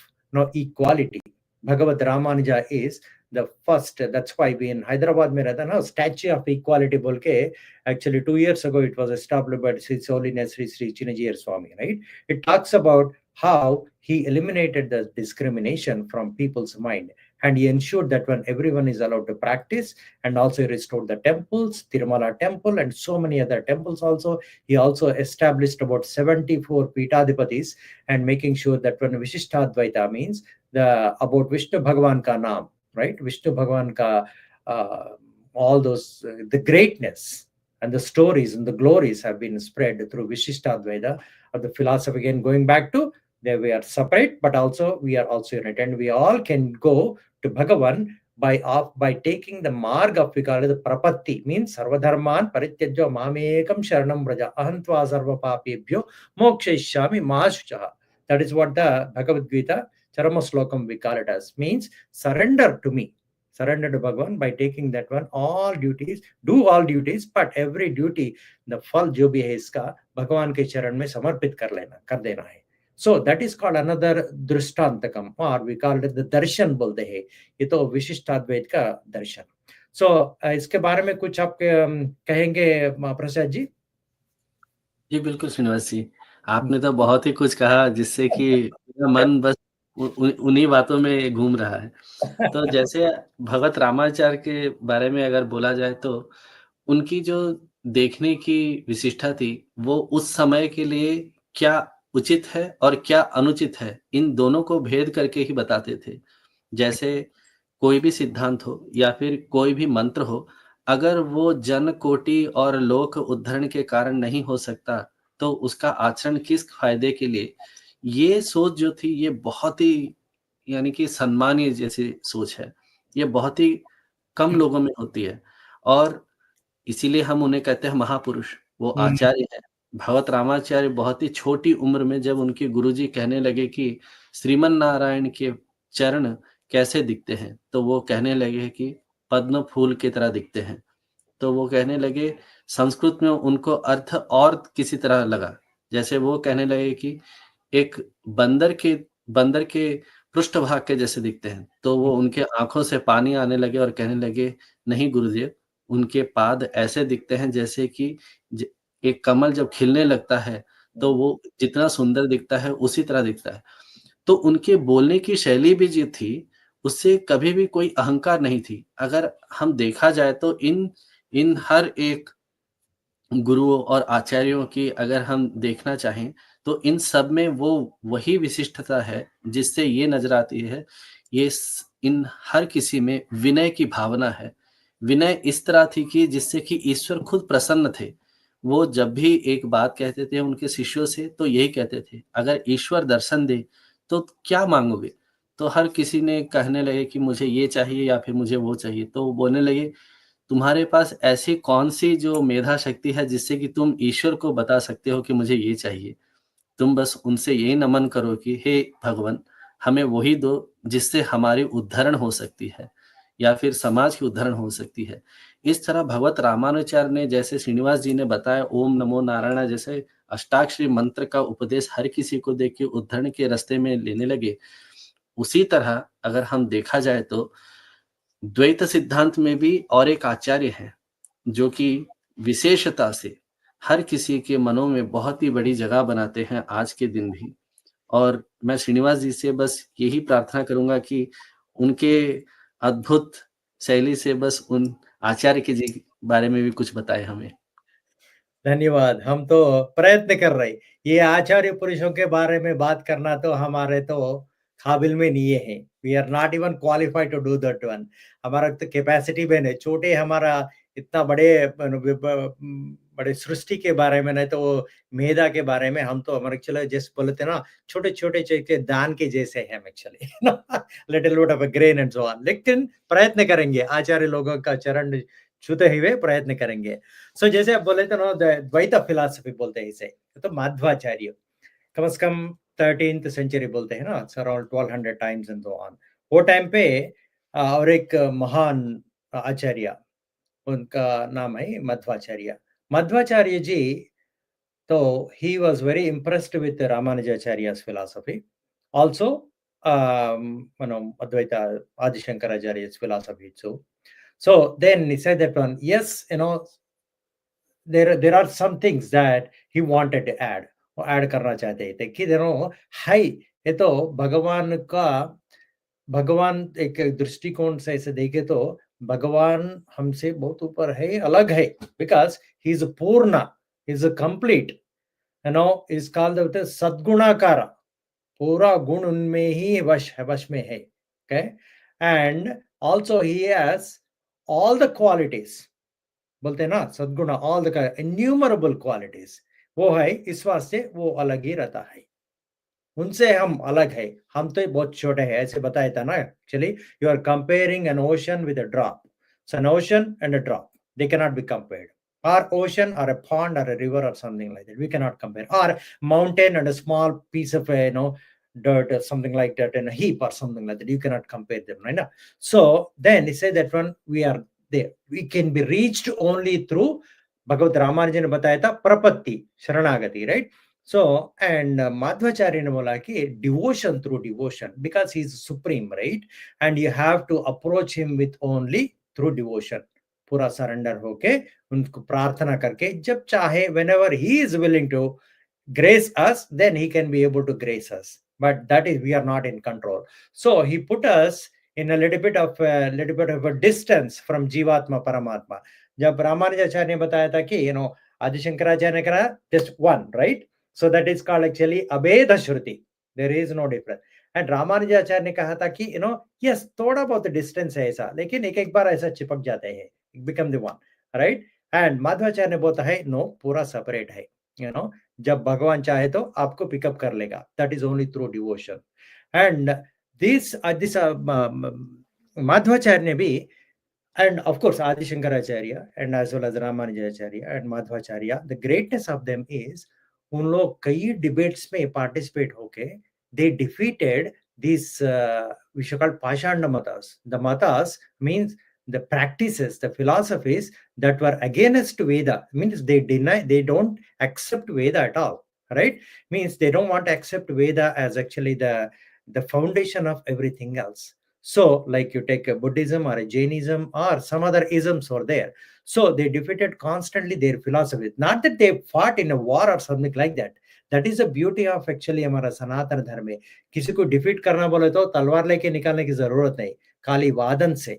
equality. Bhagavad Ramanuja is the first. That's why we in Hyderabad mein rehta na, statue of equality bolke, actually 2 years ago it was established by His Holiness Sri Chinajiyar Swami, right? It talks about how he eliminated the discrimination from people's mind, and he ensured that when everyone is allowed to practice, and also restored the temples, Tirumala temple and so many other temples also. He also established about 74 Pitadipatis, and making sure that when Vishishtadvaita means the about Vishnu Bhagavan ka naam, right? Vishnu Bhagavan ka uh, all those the greatness and the stories and the glories have been spread through Vishishtadvaita, or the philosophy. Again, going back to there, we are separate, but also we are also united, and we all can go to Bhagavan by taking the marg of, we call it the prapatti, means sarvadharman parityajya mamekam sharanam braja ahantva sarva papebhyo mokshayishyami ma shuchaha. That is what the Bhagavad Gita Charama Slokam we call it as, means surrender to me, surrender to Bhagavan by taking that one, all duties, do all duties, but every duty, the फल जो भी है इसका भगवान के चरण में समर्पित कर देना है. So that is called another दृष्टांतकम, or we call it the दर्शन बोलते हैं. ये तो विशिष्टाद्वैत का दर्शन. So इसके बारे में कुछ आप कहेंगे प्रसाद जी? जी बिल्कुल श्रीनिवास जी, आपने तो बहुत ही कुछ कहा जिससे कि मेरा मन बस उन्हीं बातों में घूम रहा है. तो जैसे भगत रामाचार्य के बारे में अगर बोला जाए तो उनकी जो देखने की विशिष्टता थी, वो उस समय के लिए क्या उचित है और क्या अनुचित है, इन दोनों को भेद करके ही बताते थे. जैसे कोई भी सिद्धांत हो या फिर कोई भी मंत्र हो, अगर वो जन कोटि और लोक उद्धरण के कारण नहीं हो सकता, तो उसका आचरण किस फायदे के लिए? ये सोच जो थी, ये बहुत ही यानी कि सम्मानीय जैसी सोच है. ये बहुत ही कम लोगों में होती है और इसीलिए हम उन्हें कहते हैं महापुरुष, वो आचार्य हैं. भगवत रामाचार्य बहुत ही छोटी उम्र में जब उनके गुरुजी कहने लगे कि श्रीमन नारायण के चरण कैसे दिखते हैं, तो वो कहने लगे कि पद्म फूल की तरह दिखते हैं. तो वो कहने लगे, संस्कृत में उनको अर्थ और किसी तरह लगा. जैसे वो कहने लगे कि एक बंदर के पृष्ठभाग के जैसे दिखते हैं. तो वो उनके आँखों से पानी आने लगे और कहने लगे, नहीं गुरुदेव, उनके पाद ऐसे दिखते हैं जैसे कि ज एक कमल जब खिलने लगता है, तो वो जितना सुंदर दिखता है, उसी तरह दिखता है. तो उनके बोलने की शैली भी जो थी, उससे कभी भी कोई अहंकार नहीं थी. अगर हम देखा जाए तो इन इन हर एक गुरुओं और आचार्यों की अगर हम देखना चाहें, तो इन सब में वो वही विशिष्टता है, जिससे ये नज़र आती है, इन हर किसी में विनय की भावना है. विनय इस तरह थी कि जिससे कि ईश्वर खुद प्रसन्न थे. वो जब भी एक बात कहते थे उनके शिष्यों से, तो यही कहते थे, अगर ईश्वर दर्शन दे, तो क्या माँगोगे? तो हर किसी ने कहने लगे कि मुझे ये चाहिए या फिर मुझे वो चाहिए. तो वो बोलने लगे, तुम्हारे पास ऐसी कौन-सी जो मेधा शक्ति है जिससे कि तुम ईश्वर को बता सकते हो कि मुझे ये चाहिए? तुम बस उनसे यही नमन करो कि हे भगवन, हमें वही दो जिससे हमारी उद्धरण हो सकती है या फिर समाज की उद्धरण हो सकती है. इस तरह भगवत रामानुचार्य ने, जैसे श्रीनिवास जी ने बताया, ओम नमो नारायण जैसे अष्टाक्षरी मंत्र का उपदेश हर किसी को देके उद्धरण के रास्ते में लेने लगे. उसी तरह अगर हम देखा जाए तो द्वैत सिद्धांत में भी और एक आचार्य हैं, जो कि विशेषता से हर किसी के मनों में बहुत ही बड़ी जगह बनाते हैं आज के दिन भी. और मैं श्रीनिवास जी से बस यही प्रार्थना करूँगा कि उनके अद्भुत शैली से बस उन आचार्य के जी बारे में भी कुछ बताएँ हमें. धन्यवाद. हम तो प्रयत्न कर रहे. ये आचार्य पुरुषों के बारे में बात करना तो हमारे तो काबिल में नहीं है. We are not even qualified to do that one. हमारा तो कैपेसिटी भी नहीं. छोटे हमारा इतना बड़े सृष्टि के बारे में नहीं, तो वो मेधा के बारे में हम तो हमारे चलो जैसे बोलते हैं ना, छोटे-छोटे के दान के जैसे हैं हम actually. Little bit of a grain and so on. लेकिन प्रयत्न करेंगे, आचार्य लोगों का चरण छूते हुए प्रयत्न करेंगे. सो जैसे आप बोले थे ना, द्वैता फिलॉसफी बोलते हैं इसे, तो माध्वाचार्य कम से कम 13th सेंचुरी बोलते हैं ना, around 1200 times and so on. वो टाइम पे और एक महान आचार्य, उनका नाम है मध्वाचार्य. मध्वाचार्य जी, तो he was very impressed with Ramanujacharya's philosophy. Also, Advaita Adi Shankaracharya's philosophy too. So then he said that one, yes, there are some things that he wanted to add. वो ऐड करना चाहते थे कि हाई ये तो भगवान का, भगवान एक दृष्टिकोण से ऐसे देखे तो भगवान हमसे बहुत ऊपर है, अलग है, बिकॉज ही इज पूर्ण, he is complete, is called सद्गुणाकार, पूरा गुण उनमें ही वश में है, okay, and also he has all the qualities, बोलते हैं ना सद्गुण, ऑल द इन्यूमरेबल क्वालिटीज, वो है, इस वास्ते वो अलग ही रहता है, उनसे हम अलग है, हम तो बहुत छोटे हैं, ऐसे बताया था ना, actually you are comparing an ocean with a drop, so an ocean and a drop, they cannot be compared, or ocean or a pond or a river or something like that, we cannot compare, or mountain and a small piece of dirt or something like that in a heap or something like that, you cannot compare them, right now. So then he said that one, we are there, we can be reached only through Bhagavad Ramanujan ne bataya tha prapatti, sharanagati, right? So, and Madhvacharya ne bola ki devotion through devotion, because he is supreme, right? And you have to approach him with only through devotion, पूरा surrender होके उनको प्रार्थना करके, जब चाहे, whenever he is willing to grace us, then he can be able to grace us, but that is, we are not in control. So he put us in a little bit of a distance from Jivatma Paramatma. जब रामानुजाचार्य ने बताया था कि आदि शंकराचार्य ने कहा just one, right? So that is called actually abheda shruti, there is no difference. And Ramanujacharya ने कहा था कि यस थोड़ा बहुत डिस्टेंस है ऐसा, लेकिन एक एक बार ऐसा चिपक जाते हैं, become the one, right? And Madhvacharya ने बोलता है नो, पूरा सेपरेट है, जब भगवान चाहे तो आपको पिकअप कर लेगा, that is only through devotion. And this Madhvacharya ने भी, and of course Adi Shankaracharya and as well as Ramanujacharya and Madhvacharya, the greatness of them is उन लोग कई डिबेट्स में पार्टिसिपेट होके they defeated these we should call pashanda matas. The matas means the practices, the philosophies that were against Veda, means they deny, they don't accept Veda at all, right? Means they don't want to accept Veda as actually the foundation of everything else. So, like you take a Buddhism or a Jainism or some other isms over there. So they defeated constantly their philosophy. Not that they fought in a war or something like that. That is the beauty of actually हमारा सनातन धर्म में. किसी को defeat करना बोले तो तलवार लेके निकालने की जरूरत नहीं, खाली वादन से,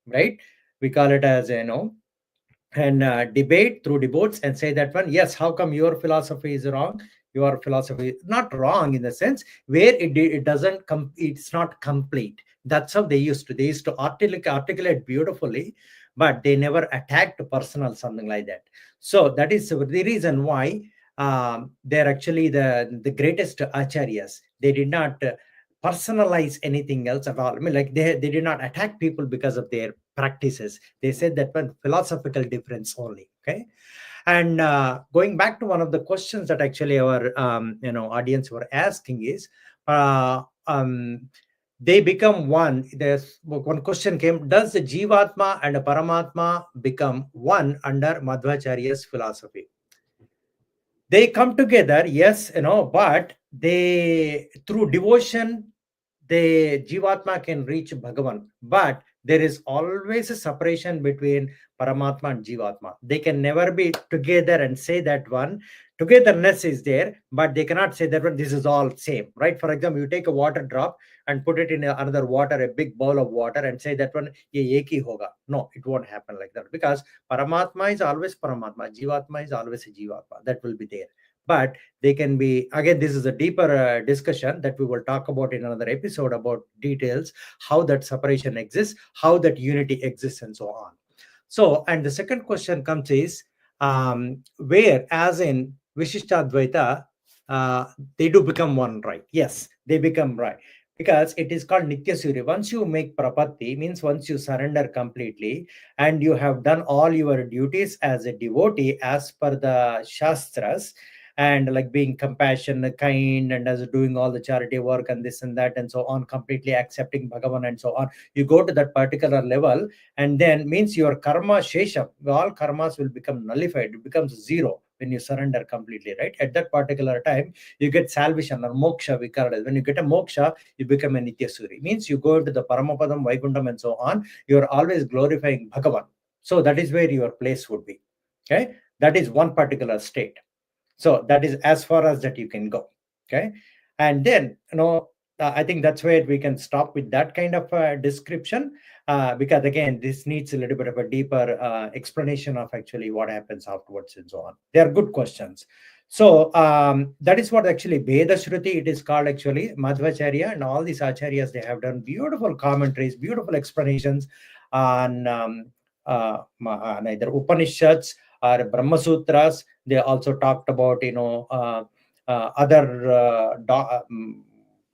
right? We call it as and debate through debates and say that one, yes, how come your philosophy is wrong? Your philosophy is not wrong in the sense where it doesn't it's not complete. That's how they used to articulate beautifully, but they never attacked personal something like that. So that is the reason why they're actually the greatest acharyas. They did not personalize anything else at all. I mean, like they did not attack people because of their practices. They said that one philosophical difference only. Okay. And going back to one of the questions that actually our audience were asking is, they become one. There's one question came: does the Jivatma and the Paramatma become one under Madhvacharya's philosophy? They come together, yes, but they, through devotion, the Jivatma can reach Bhagavan, but there is always a separation between Paramatma and Jivatma. They can never be together and say that one. Togetherness is there, but they cannot say that one, this is all same, right? For example, you take a water drop and put it in another water, a big bowl of water, and say that one, ye ek hi hoga. No, it won't happen like that, because Paramatma is always Paramatma, Jivatma is always a Jivatma. That will be there. But they can be, again, this is a deeper discussion that we will talk about in another episode about details, how that separation exists, how that unity exists, and so on. So, and the second question comes is, where, as in Vishishtadvaita, they do become one, right? Yes, they become right, because it is called Nitya Surya. Once you make prapatti, means once you surrender completely and you have done all your duties as a devotee as per the Shastras, and like being compassionate, kind, and as doing all the charity work and this and that and so on, completely accepting Bhagavan and so on, you go to that particular level, and then means your karma shesha, all karmas will become nullified, it becomes zero when you surrender completely, right? At that particular time, you get salvation or moksha, we call it. When you get a moksha, you become a Nityasuri. Means you go into the Paramapadam, Vaikuntham, and so on. You are always glorifying Bhagavan. So that is where your place would be. Okay, that is one particular state. So that is as far as that you can go. Okay. And then, I think that's where we can stop with that kind of description, because again, this needs a little bit of a deeper explanation of actually what happens afterwards and so on. They are good questions. So that is what actually Veda Shruti it is called actually. Madhvacharya and all these acharyas, they have done beautiful commentaries, beautiful explanations on either Upanishads or Brahma Sutras. They also talked about other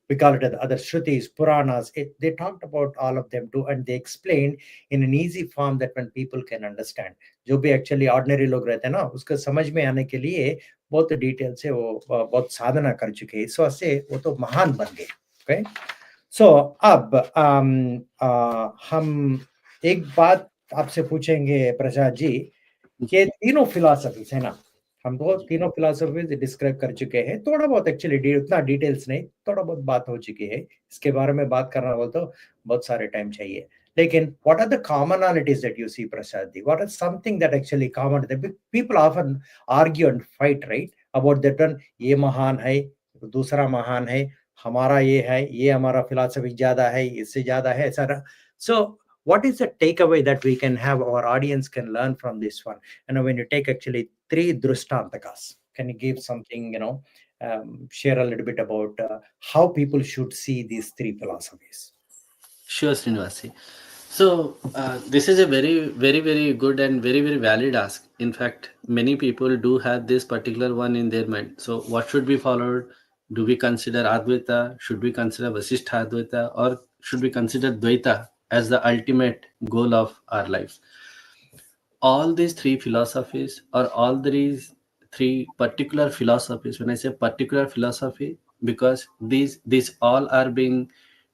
we call it other Shrutis, Puranas. They talked about all of them too, and they explained in an easy form that when people can understand. जो भी actually ordinary लोग रहते हैं ना, उसको समझ में आने के लिए बहुत डिटेल से वो बहुत साधना कर चुके हैं, इस वजह से वो तो महान बन गए. ओके. सो अब हम एक बात आपसे पूछेंगे प्रसाद जी, कि तीनों फिलॉसफीज है ना, हम तो तीनों फिलॉसफीज डिस्क्राइब कर चुके हैं. थोड़ा बहुत एक्चुअली उतना डिटेल्स नहीं, थोड़ा बहुत बात हो चुकी है. इसके बारे में बात करना बोल तो बहुत सारे टाइम चाहिए. लेकिन what are the commonalities that you see, Prasad ji? What is something that actually common? People often argue and fight, right, about that one. ये महान है, दूसरा महान है, हमारा ये हमारा फिलॉसफी ज्यादा है, इससे ज्यादा है, ऐसा. So what is the takeaway that we can have, our audience can learn from this one? When you take actually 3 drishtantakas, can you give something, share a little bit about how people should see these 3 philosophies? Sure, Srinivasi. So this is a very, very, very good and very, very valid ask. In fact, many people do have this particular one in their mind. So what should be followed? Do we consider Advaita? Should we consider Vishishtadvaita? Or should we consider Dvaita as the ultimate goal of our lives? All these three philosophies, or all these three particular philosophies, when I say particular philosophy, because these all are being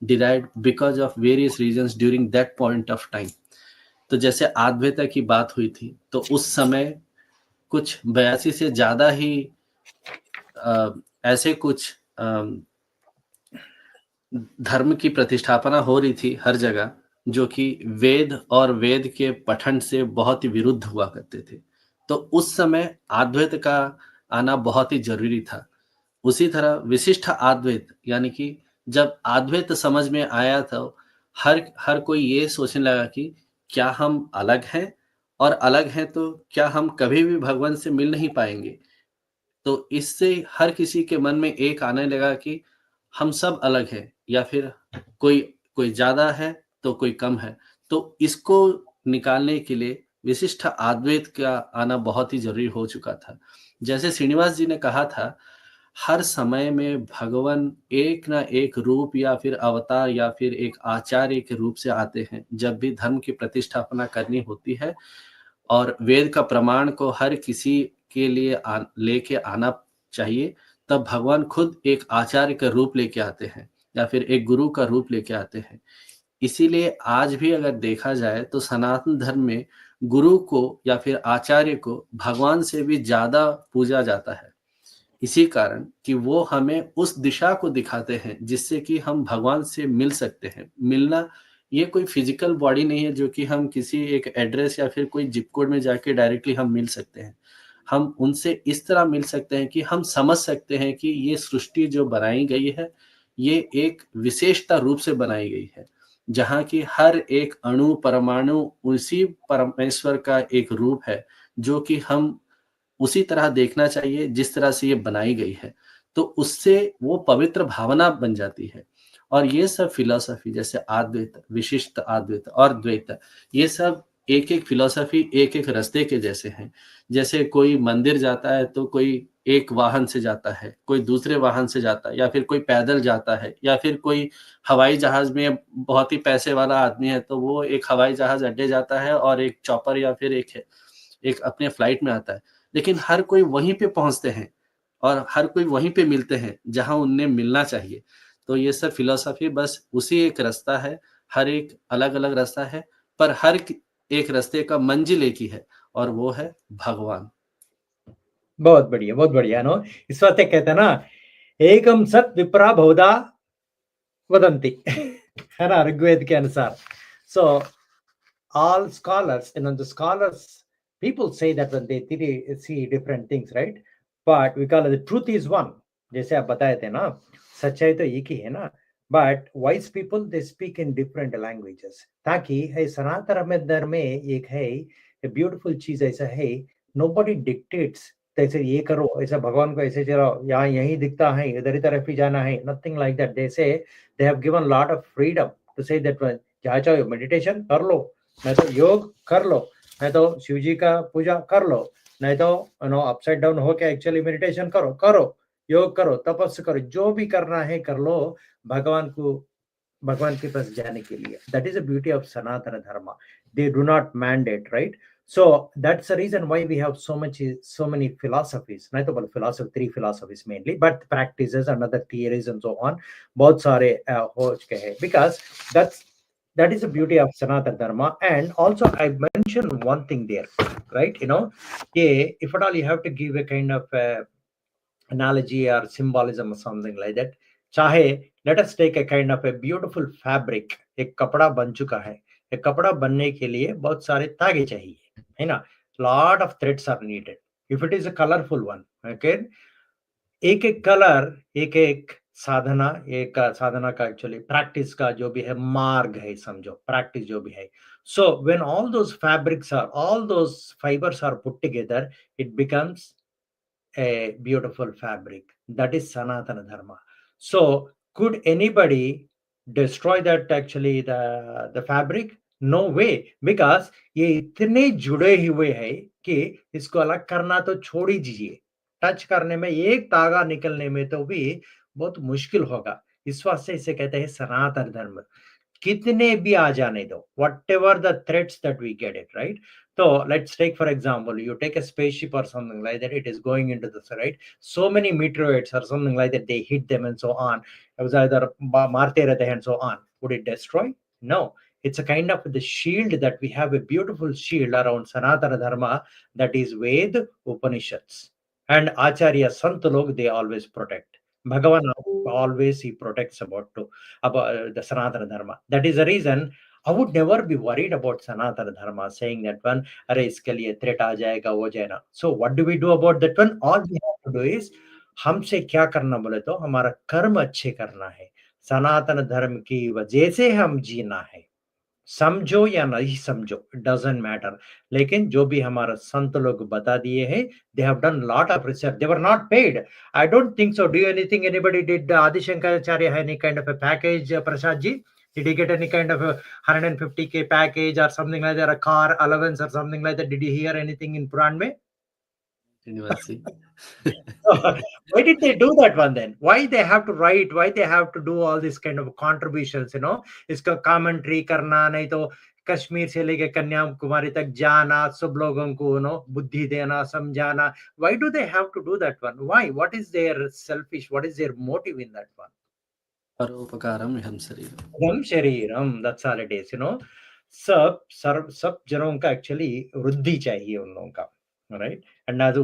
derived because of various reasons during that point of time. तो जैसे अद्वैता की बात हुई थी, तो उस समय कुछ 82 से ज्यादा ही ऐसे कुछ धर्म की प्रतिष्ठापना हो रही थी हर जगह, जो कि वेद और वेद के पठन से बहुत ही विरुद्ध हुआ करते थे. तो उस समय अद्वैत का आना बहुत ही जरूरी था. उसी तरह विशिष्ट अद्वैत, यानी कि जब अद्वैत समझ में आया तो हर कोई ये सोचने लगा कि क्या हम अलग हैं, और अलग हैं तो क्या हम कभी भी भगवान से मिल नहीं पाएंगे. तो इससे हर किसी के मन में एक आने लगा कि हम सब अलग हैं, या फिर कोई ज्यादा है तो कोई कम है. तो इसको निकालने के लिए विशिष्ट अद्वैत का आना बहुत ही जरूरी हो चुका था. जैसे श्रीनिवास जी ने कहा था, हर समय में भगवान एक ना एक रूप या फिर अवतार या फिर एक आचार्य के रूप से आते हैं. जब भी धर्म की प्रतिष्ठापना करनी होती है और वेद का प्रमाण को हर किसी के लिए लेके आना चाहिए, तब भगवान खुद एक आचार्य का रूप लेके आते हैं या फिर एक गुरु का रूप लेके आते हैं. इसीलिए आज भी अगर देखा जाए तो सनातन धर्म में गुरु को या फिर आचार्य को भगवान से भी ज्यादा पूजा जाता है. इसी कारण कि वो हमें उस दिशा को दिखाते हैं जिससे कि हम भगवान से मिल सकते हैं. मिलना ये कोई फिजिकल बॉडी नहीं है जो कि हम किसी एक एड्रेस या फिर कोई जिप कोड में जाके डायरेक्टली हम मिल सकते हैं. हम उनसे इस तरह मिल सकते हैं कि हम समझ सकते हैं कि ये सृष्टि जो बनाई गई है, ये एक विशेषता रूप से बनाई गई है, जहाँ की हर एक अणु परमाणु उसी परमेश्वर का एक रूप है, जो कि हम उसी तरह देखना चाहिए जिस तरह से ये बनाई गई है. तो उससे वो पवित्र भावना बन जाती है. और ये सब फिलॉसफी जैसे अद्वैत, विशिष्ट अद्वैत और द्वैत, ये सब एक एक फिलॉसफी एक एक रास्ते के जैसे हैं. जैसे कोई मंदिर जाता है तो कोई एक वाहन से जाता है, कोई दूसरे वाहन से जाता है, या फिर कोई पैदल जाता है, या फिर कोई हवाई जहाज में बहुत ही पैसे वाला आदमी है तो वो एक हवाई जहाज अड्डे जाता है और एक चॉपर या फिर एक अपने फ्लाइट में आता है. लेकिन हर कोई वहीं पे पहुंचते हैं और हर कोई वहीं पे मिलते हैं जहां उन्हें मिलना चाहिए. तो ये सब फिलॉसफी बस उसी एक रास्ता है. हर एक अलग अलग रास्ता है, पर एक रास्ते का मंजिल एक ही है, और वो है भगवान. बहुत बढ़िया, बहुत बढ़िया. नो, इस बात कहते हैं ना, एकम सत विप्रा बहुधा वदंती, है ना, ऋग्वेद के अनुसार. सो all scholars, the scholars, people say that when they see different things, right? but we call it the truth is one. जैसे आप बताए थे ना, सच्चाई तो एक ही है ना, but wise people they speak in different languages. ताकि है सनातन धर्म में एक है a beautiful चीज ऐसा है, nobody dictates ऐसे ये करो, ऐसा भगवान को ऐसे चलो, यहाँ यही दिखता है, इधर ही तरफ ही जाना है, nothing like that. They say they have given lot of freedom to say that जहाँ चाहो मेडिटेशन कर लो, नहीं तो योग कर लो, नहीं तो शिव जी का पूजा कर लो, नहीं तो अपसाइड डाउन होके एक्चुअली मेडिटेशन करो, करो योग करो, तपस्या करो, जो भी करना है कर लो, भगवान को भगवान के पास जाने के लिए. That is the beauty of Sanatan Dharma. They do not mandate, right? So that's the reason why we have so many philosophies. नहीं तो बोलो philosophy, 3 philosophies mainly, but practices and other theories and so on बहुत सारे हो चुके हैं, because that is the beauty of Sanatana Dharma. And also I mentioned one thing there, right? If at all you have to give a kind of analogy or symbolism or something like that, चाहे let us take a kind of a beautiful fabric. एक कपड़ा बन चुका है, एक कपड़ा बनने के लिए बहुत सारे धागे चाहिए, है ना? Lot of threads are needed. If it is a colorful one, okay, एक एक कलर, एक एक साधना, एक साधना का एक्चुअली प्रैक्टिस का जो भी है मार्ग है, समझो प्रैक्टिस जो भी है. So when all those fabrics are, all those fibers are put together, it becomes a beautiful fabric. That is Sanatana Dharma. So could anybody destroy that actually the fabric? No way, because ये इतने जुड़े हुए हैं कि इसको अलग करना तो छोड़ ही दीजिए. टच करने में, एक तागा निकलने में तो भी बहुत मुश्किल होगा. इस वास्ते इसे कहते हैं सनातन धर्म. कितने भी आ जाने दो, whatever the threats that we get it, right? So let's take for example, you take a spaceship or something like that, it is going into the, right? So many meteoroids or something like that, they hit them and so on. It was either मारते रहते हैं and so on. Would it destroy? No. It's a kind of the shield that we have, a beautiful shield around Sanatana Dharma, that is Ved, Upanishads, and Acharya Sant log, they always protect. Bhagavan always he protects about the Sanatana Dharma. That is the reason I would never be worried about Sanatana Dharma, saying that one, अरे इसके लिए threat आ जाएगा, वो जाएगा. So what do we do about that one? All we have to do is, हमसे क्या करना बोले तो हमारा कर्म अच्छे करना है. सनातन धर्म की वजह से हम जीना है. समझो या नहीं समझो, it doesn't matter. लेकिन जो भी हमारा संत लोग बता दिए हैं, they have done lot of research. They were not paid. I don't think so. Do you anything? Anybody did Adi Shankaracharya any kind of a package, Prasad ji? Did he get any kind of a 150K package or something like that, a car allowance or something like that? Did you hear anything in Puran mein? Srinivas. Why did they do that one then? Why they have to write? Why they have to do all these kind of contributions? इसका commentary करना, नहीं तो कश्मीर से लेके कन्याकुमारी तक जाना, सब लोगों को बुद्धि देना, समझाना. Why do they have to do that one? Why? What is their selfish? What is their motive in that one? परोपकारम इहम शरीरम. हम शरीरम, that's all it is. सब जनों का एक्चुअली वृद्धि चाहिए उन लोगों का, राइट? एंड एज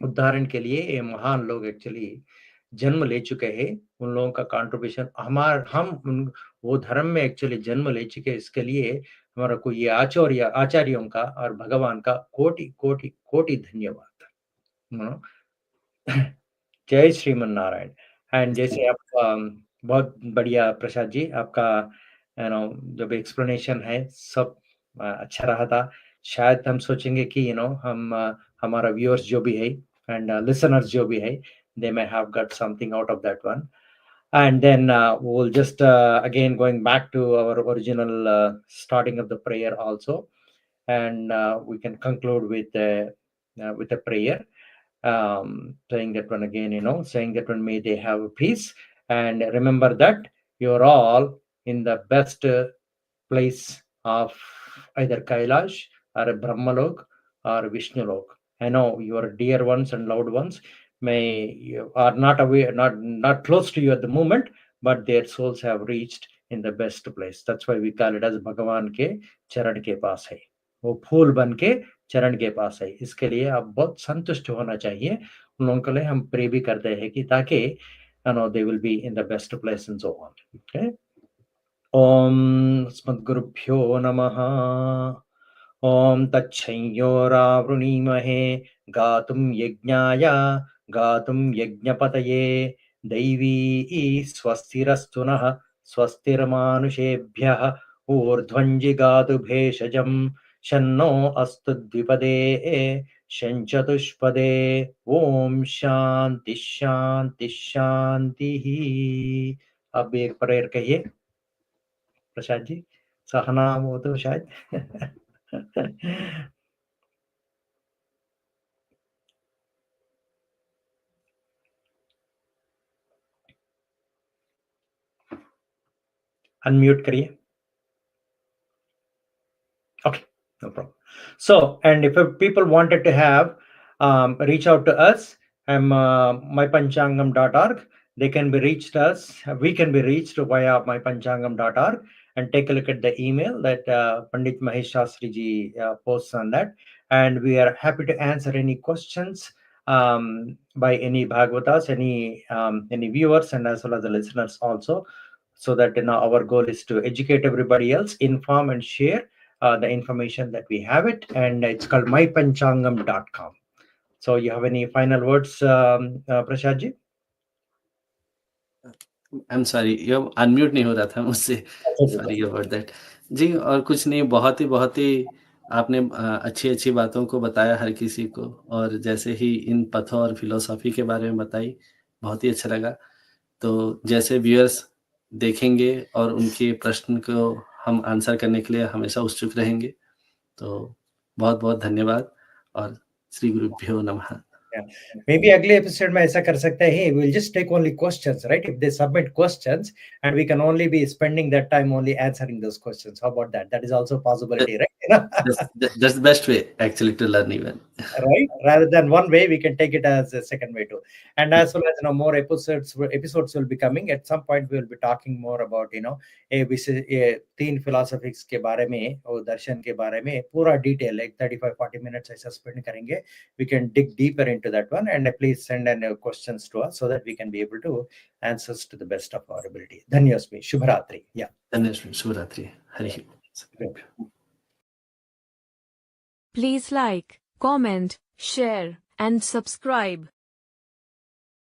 उदाहरण के लिए ये महान लोग एक्चुअली जन्म ले चुके हैं. उन लोगों का कंट्रीब्यूशन वो धर्म में एक्चुअली जन्म ले चुके हैं. इसके लिए हमारा को ये आचार्यों का और भगवान का कोटि कोटि कोटि धन्यवाद. जय श्रीमन नारायण. एंड जैसे आप बहुत बढ़िया प्रसाद जी, आपका जो भी एक्सप्लेनेशन है सब अच्छा रहा था. शायद हम सोचेंगे कि हम हमारा व्यूअर्स जो भी है and listeners जो भी है, they may have got something out of that one. And then we'll just again going back to our original starting of the prayer also, and we can conclude with a prayer, saying that one again, saying that one, may they have peace, and remember that you're all in the best place of either Kailash or a Brahmalok or Vishnulok. I know your dear ones and loved ones may are not away, not close to you at the moment, but their souls have reached in the best place. That's why we call it as Bhagavan के चरण के पास है. वो फूल बन के चरण के पास है. इसके लिए आप बहुत संतुष्ट होना चाहिए. उन लोगों के लिए हम प्रे भी करते हैं कि ताकि they will be in the best place and so on. Okay. Om Smadgurubhyo Namaha. Om Tachayyoravruneemahe Gatum Yajnaya Gatum Yajnapataye Daivi Swastirastunah Swastirmanushebhyah Urdhvanjigatu Bheshajam Shanno Astudvipade Shanchatushpade Om Shanti Shanti Shanti. अब एक prayer कहिए प्रसाद जी, सहना हो तो शायद unmute करिए. Okay, no problem. So, and if people wanted to have reach out to us, I'm mypanchangam.org. They can be reached us. We can be reached via mypanchangam.org and take a look at the email that Pandit Mahesh Shastri ji posts on that. And we are happy to answer any questions by any Bhagavatas, any viewers, and as well as the listeners also. So that our goal is to educate everybody else, inform and share the information that we have it, and it's called mypanchangam.com. So you have any final words, Prasad ji? I'm sorry, ये unmute नहीं हो रहा था मुझसे, sorry about that जी. और कुछ नहीं, बहुत ही आपने अच्छी बातों को बताया हर किसी को, और जैसे ही इन पथों और फिलोसॉफी के बारे में बताई, बहुत ही अच्छा लगा. तो जैसे व्यूअर्स देखेंगे और उनके प्रश्न को हम आंसर करने के लिए हमेशा उत्सुक रहेंगे. तो बहुत धन्यवाद और श्री गुरुभ्यो नमः. Maybe अगले एपिसोड में ऐसा कर सकते हैं, we'll just take only questions, right? If they submit questions, and we can only be spending that time only answering those questions. How about that? That is also a possibility, right? That's the best way actually to learn even. Right, rather than one way, we can take it as a second way too. And as well as more episodes will be coming. At some point we will be talking more about तीन philosophies के बारे में और दर्शन के बारे में पूरा detail, like 35-40 minutes ऐसा spend करेंगे. We can dig deeper into that one, and please send in questions to us so that we can be able to answer to the best of our ability. Dhanyasmi, Shubharatri. Yeah. Dhanyasmi, Shubharatri. Hari. Please like, comment, share, and subscribe.